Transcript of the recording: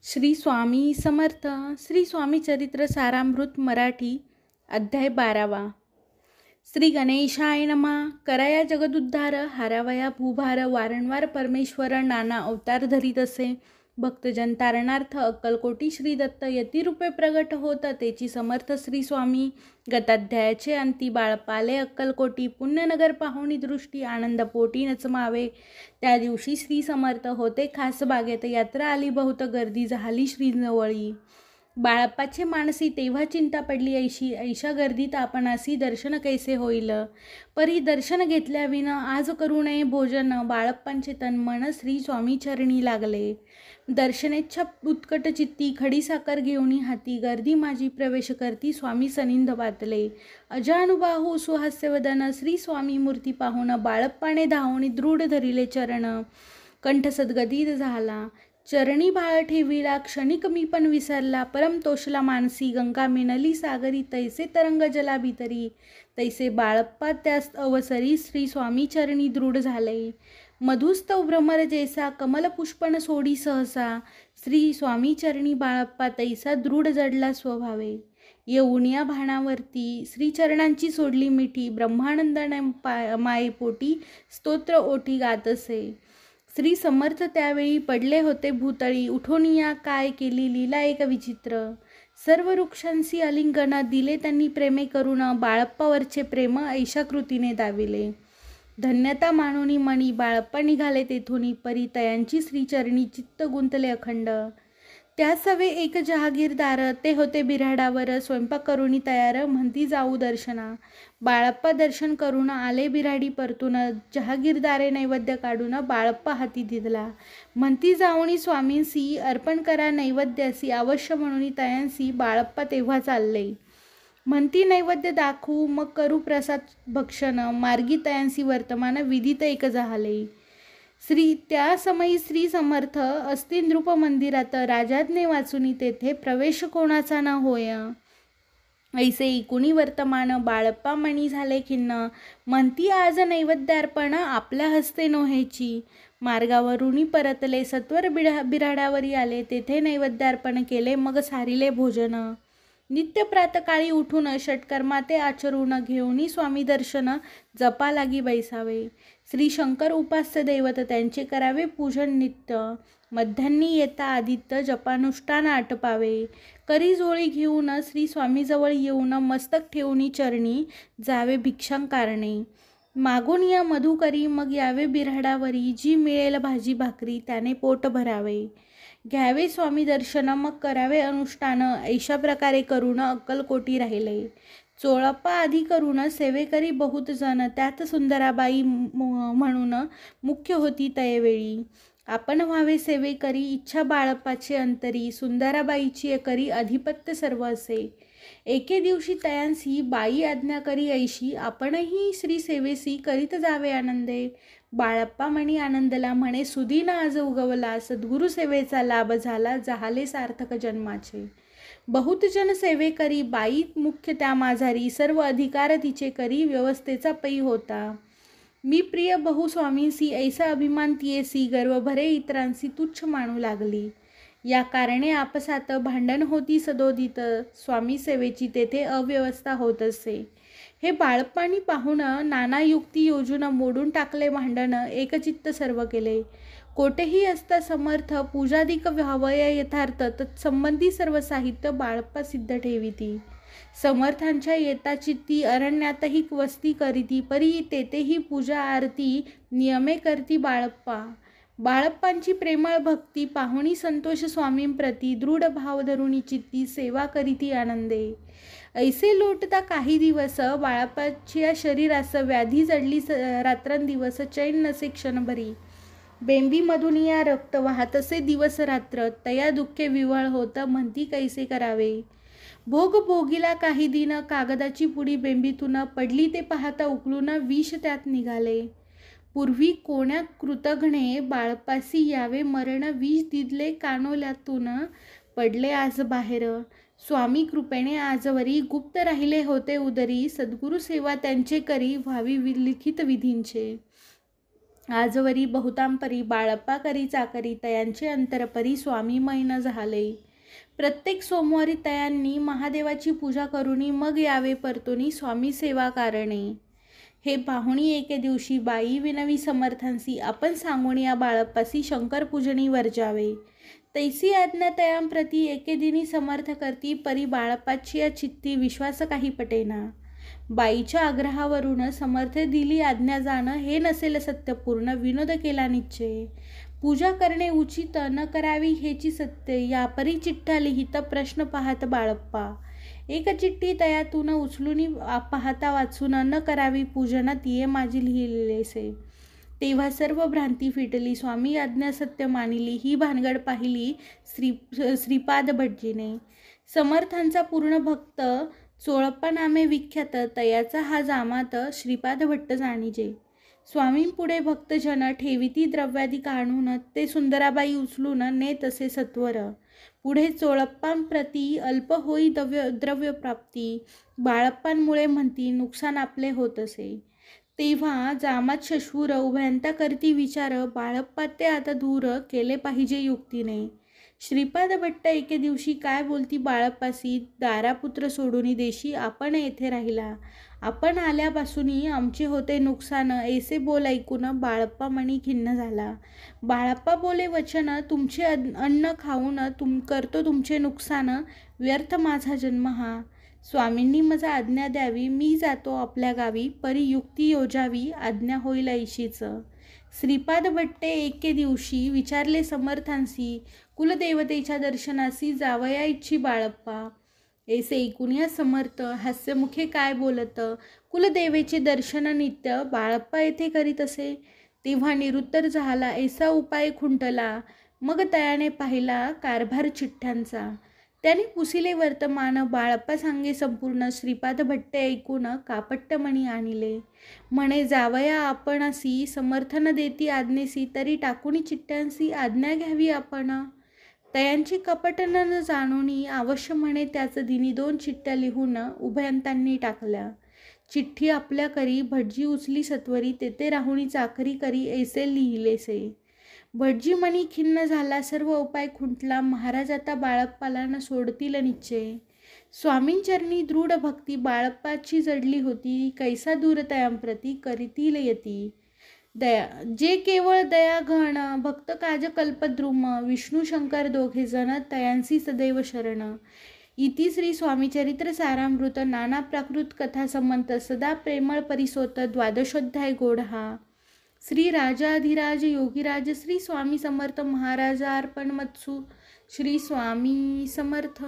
श्री स्वामी समर्थ. श्री स्वामी चरित्र सारामृत मराठी अध्याय 12. श्री गणेशाय नमः. कराया जगदुद्धार, हारावया भूभार. वारंवार परमेश्वर नाना अवतार धरीत असे. भक्तजन तारणार्थ अक्कलकोटी श्री दत्त यतिरूपे प्रगट होत. तेची समर्थ श्री स्वामी. गताध्यायाचे अंती. बाळपाले अक्कलकोटी. पुण्यनगर पाहुणी दृष्टी. आनंद पोटी नचमावे. त्या दिवशी श्री समर्थ होते खास बागेत. यात्रा आली बहुत, गर्दी झाली श्रीजवळी. बाळप्पाचे मानसी तेव्हा चिंता पडली ऐशी. ऐशा गर्दीत आपणासी दर्शन कैसे होईल. परी दर्शन घेतल्याविना आज करू नये भोजन. बाळप्पांचे तनमन श्री स्वामी चरणी लागले. दर्शनेच्छा उत्कट चित्ती. खडी साखर घेऊनी हाती. गर्दी माझी प्रवेश करती. स्वामी सनिंद वातले. अजानुबाहू सुहास्यवदन. श्री स्वामी मूर्ती पाहून बाळप्पाने धावणी दृढ धरिले चरण. कंठ सद्गदित झाला. चरणी भाळ ठेविला. क्षणिक मी पण विसरला. परम तोषला मानसी. गंगा मिनली सागरी. तैसे तरंग जला भीतरी. तैसे बाळप्पा त्यास अवसरी. श्री स्वामी चरणी दृढ झाले. मधुस्तव भ्रमर जैसा. कमल पुष्पण सोडी सहसा. श्री स्वामी चरणी बाळप्पा तैसा दृढ जडला स्वभावे. येऊनिया भाणावरती श्रीचरणांची सोडली मिठी. ब्रह्मानंद मायेपोटी स्तोत्र ओठी गात असे. श्री समर्थ त्यावेळी पडले होते भूतळी. उठोनिया काय केली लीला एक विचित्र. सर्व वृक्षांशी आलिंगन दिले त्यांनी प्रेमे करून. बाळप्पावरचे प्रेम ऐशा कृतीने दाविले. धन्यता मानोनी मणी. बाळप्पा निघाले तेथुनी. परी तयांची श्रीचरणी चित्त गुंतले अखंड. त्या सवे एक जहागीरदार. ते होते बिऱ्हाडावर. स्वयंपाक करुणी तयार. म्हणती जाऊ दर्शना. बाळप्पा दर्शन करून आले बिऱ्हाडी परतून. जहागीरदारे नैवेद्य काढून बाळप्पा हाती दिला. म्हणती जाऊनी स्वामींसी अर्पण करा नैवेद्यासी. अवश्य म्हणून तयांसी बाळप्पा तेव्हा चालले. म्हणती नैवेद्य दाखवू मग करू प्रसाद भक्षण. मार्गी तयांसी वर्तमान विदित एक झाले. त्या समयी श्री समर्थ असती नृप मंदिरात. राजाज्ञे वाचुनी तेथे प्रवेश कोणाचा न होय. ऐसे इकुणी वर्तमान. बाळप्पा मणी झाले खिन्न. म्हणती आज नैवेद्यार्पण आपल्या हस्ते नोहेची. मार्गावरुनी परतले. सत्वर बिऱ्हाडावरी आले. तेथे नैवेद्यार्पण केले. मग सारिले भोजन. नित्य प्रातकाळी उठून षटकर्मा ते आचरून. घेऊनी स्वामी दर्शन जपा लागी बैसावे. श्री शंकर उपास्य दैवत त्यांचे करावे पूजन नित्य. मध्यान्नी येता आदित्य जपानुष्ठान आटपावे. करी जोळी घेऊन श्री स्वामीजवळ येऊन मस्तक ठेवूनी चरणी जावे भिक्षांकारणे. मागून या मधुकरी मग यावे बिऱ्हाडावरी. जी मिळेल भाजी भाकरी त्याने पोट भरावे. घ्यावे स्वामी दर्शन मग करावे अनुष्ठान. ऐशा प्रकारे करून अक्कलकोटी राहिले. चोळप्पा आधी करून सेवेकरी बहुत जण. त्यात सुंदराबाई म्हणून मुख्य होती तयवेळी. आपण व्हावे सेवेकरी इच्छा बाळप्पाचे अंतरी. सुंदराबाईची करी अधिपत्य सर्व असे. एके दिवशी तयांसी बाई आज्ञा करी ऐशी. आपणही श्री सेवेसी करीत जावे आनंदे. बाळप्पा मणी आनंदला म्हणे सुदीन आज उगवला. सद्गुरु सेवेचा लाभ झाला. जाहले सार्थक जन्माचे. बहुत जन सेवे करी. बाई मुख्य त्या माझारी. सर्व अधिकार तिचे करी. व्यवस्थेचा पै होता. मी प्रिय बहु स्वामींसी. ऐसा अभिमान तियेसी. गर्व भरे इतरांसी तुच्छ मानू लागली. या कारणे आपसात भांडण होती सदोदित. स्वामी सेवेची तेथे अव्यवस्था होत असे. हे बाळप्पांनी पाहून नाना युक्ती योजून मोडून टाकले भांडण. एकचित्त सर्व केले. कोठेही असता समर्थ पूजादिक व्हावय यथार्थ. तत्संबंधी सर्व साहित्य बाळप्पा सिद्ध ठेविती. समर्थांच्या येता चित्ती अरण्यातही वस्ती करीती. परी तेथेही पूजा आरती नियमे करती बाळप्पा. बाळप्पांची प्रेमळ भक्ती पाहुणी संतोष स्वामींप्रती. दृढ भाव धरुणी चित्ती सेवा करीती आनंदे. ऐसे लोटता काही दिवस. बाळप्पाच्या शरीरास व्याधी जडली रात्रंदिवस. चैन नसे क्षणभरी. बेंबीमधून या रक्त वाहत असे दिवस रात्र. तया दुःखे विव्हळ होत. म्हणती कैसे करावे. भोग भोगिला काही दिन. कागदाची पुडी बेंबीतून पडली ते पाहता उकळून विष त्यात निघाले. पूर्वी कोण्या कृतघ्ने बाळप्पासी यावे मरण. विष दिदले कानोल्यातून पडले आज बाहेर. स्वामी कृपेने आजवरी गुप्त राहिले होते उदरी. सद्गुरु सेवा त्यांचे करी व्हावी लिखित विधींचे. आजवरी बहुतांपरी बाळप्पा करी चाकरी, तयांचे अंतरपरी स्वामी मैन झाले. प्रत्येक सोमवारी तयांनी महादेवाची पूजा करुनी मग यावे परतोनी स्वामी सेवा कारणे. हे पाहुणी एके दिवशी बाई विनवी समर्थांसी, आपण सांगून या बाळप्पासी शंकर पूजनी वर्जावे. तैसी आज्ञा तयांप्रती एके दिनी समर्थ करती, परी बाळप्पाची या चित्ती विश्वास काही पटेना. बाईच्या आग्रहावरून समर्थ दिली आज्ञा जाणं, हे नसेल सत्यपूर्ण, विनोद केला निश्चय. पूजा करणे उचित न करावी हेची सत्य, यापरी चिठ्ठ्या लिहित प्रश्न पाहत बाळप्पा. एक चिठ्ठी तयातून उचलून पाहता वाचून, न करावी पूजन तिये माझी लिहिलेसे. तेव्हा सर्व भ्रांती फिटली, स्वामी आज्ञा सत्य मानिली, ही भानगड पाहिली श्रीपाद भटजीने. समर्थांचा पूर्ण भक्त, चोळप्पा नामे विख्यात, तयाचा हा जामात श्रीपाद भट्ट जाणीजे. स्वामींपुढे भक्तजन ठेविती द्रव्यादी काढून, ते सुंदराबाई उचलून नेत असे सत्वर. पुढे चोळप्पांप्रती अल्प होई द्रव्यप्राप्ती, बाळप्पांमुळे म्हणती नुकसान आपले होत असे. तेव्हा जामात शशूर उभयंता करती विचार, बाळप्पा ते आता दूर केले पाहिजे युक्तीने. श्रीपाद भट्ट एके दिवशी काय बोलती बाळप्पासी, दारापुत्र सोडून देशी आपण येथे राहिला. आपण आल्यापासूनही आमचे होते नुकसान, ऐसे बोल ऐकून बाळप्पा मनी खिन्न झाला. बाळप्पा बोले वचन, तुमचे अन्न खाऊन करतो तुमचे नुकसान, व्यर्थ माझा जन्म हा. स्वामींनी माझा आज्ञा द्यावी, मी जातो आपल्या गावी, परी युक्ती योजावी, आज्ञा होईल ऐशीच. श्रीपाद भट्टे एके दिवशी विचारले समर्थांसी, कुलदेवतेच्या दर्शनासी जावया इच्छी बाळप्पा. ऐसे ऐकून या समर्थ हास्यमुखे काय बोलत, कुलदेवेचे दर्शन नित्य बाळप्पा येथे करीत असे. तेव्हा निरुत्तर झाला, ऐसा उपाय खुंटला. मग तयाने पाहिला कारभार चिठ्ठ्यांचा. त्याने पुसिले वर्तमान, बाळप्पा सांगे संपूर्ण. श्रीपाद भट्टे ऐकून कापट्टमणी आणले. म्हणे जावया आपणासी, समर्थन देती आज्ञेसी, तरी टाकुनी चिठ्ठ्यांसी आज्ञा घ्यावी आपण. तयांची कपट न जाणूनी अवश्य म्हणे त्याच दिनी 2 चिठ्ठ्या लिहून उभयंतांनी टाकल्या. चिठ्ठी आपल्या करी भटजी उचली सत्वरी, तेथे राहुनी चाकरी करी, ऐसे लिहिलेसे. भटजी मनी खिन्न झाला, सर्व उपाय खुंटला. महाराज आता बाळप्पाला न सोडतील निश्चय. स्वामींचरणी दृढ भक्ती बाळप्पाची जडली होती, कैसा दूर तयांप्रती करीतील यती. दया जे केवळ दया घण, भक्त काज कल्पद्रुम, विष्णू शंकर दोघे जण, तयांसी सदैव शरण. इति श्री स्वामीचरित्र सारामृत नाना प्राकृत कथा संमंत, सदा प्रेमळ परिसोत, द्वादशोध्याय गोढा. श्री राजाधिराज योगीराज श्री स्वामी समर्थ महाराजार्पण मत्सु. श्री स्वामी समर्थ.